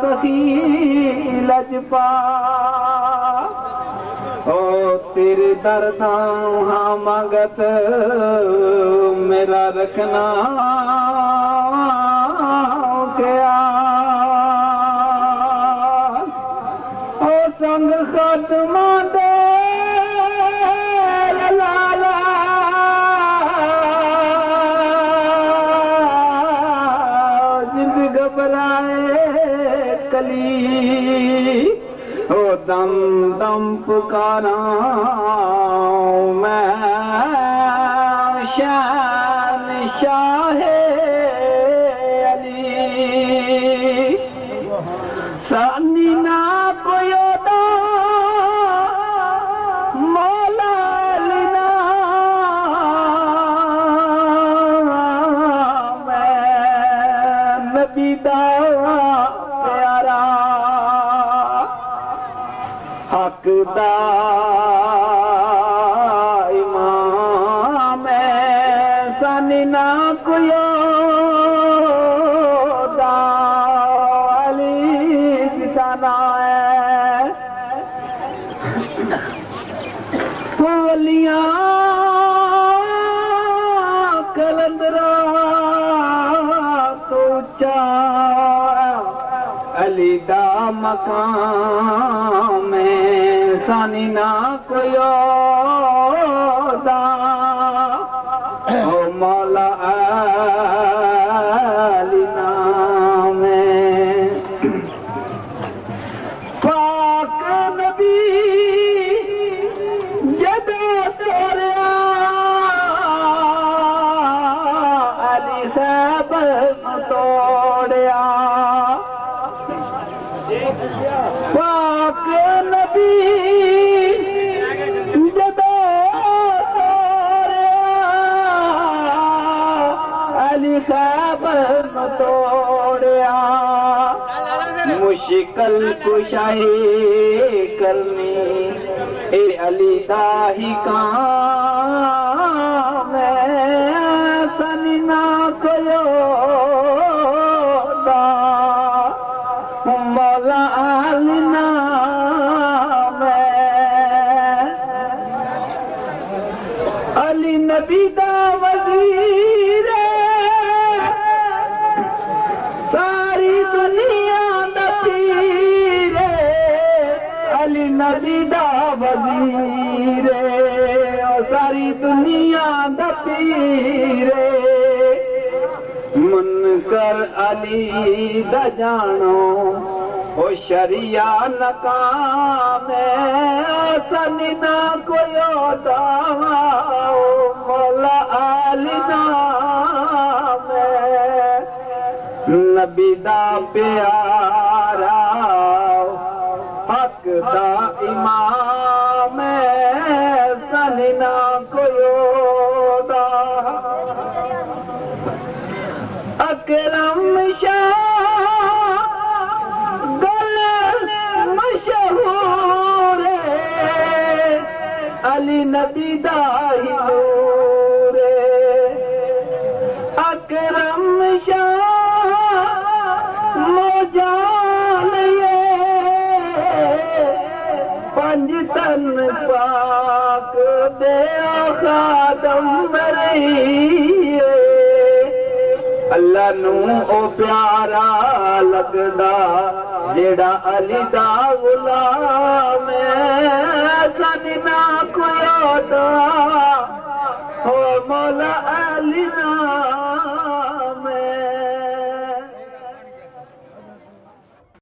सखी लजपा ओ तेरे दर्दा हाँ मगत मेरा रखना क्या ओ संग खात्मा दे लाला जिंद घबराए कली ओ दम दम पुकारा मैं शान शाहे अली सानी ना कोई मौला लेना मैं नबी दा प्यारा हक दा इमाम सानी ना कोई कलंदरा तो चा अली दा मकाम में सानी ना कोई ओ मौला अली नाम पाक नबी जदों सोरिया अली खैबर तोड़िया पाक नबी जदों सोरिया अली खैबर तोड़िया मुश्किल कुशाई करनी ए अली दा ही काम सनी ना कोयो दा मौला अली नाम अली नबी दा वजीर सारी दुनिया दा पीर अली नबी दा वजीर सारी दुनिया दा पीर मन कर अली दा जानो ओ शरिया नकाम सनी ना कोई दावा मौला अली नाम नबी दा प्यारा हक दा इमाम सनी ना कोई दा अकरम शाह गल मशहूर अली नबी दा ही नूर अकरम शाह मोजान पंज तन पाक दे खादम मरी अल्लाह नू ओ प्यारा लगदा जेड़ा अली दा गुलाम सनी ना कोई दा हो मौला अली ना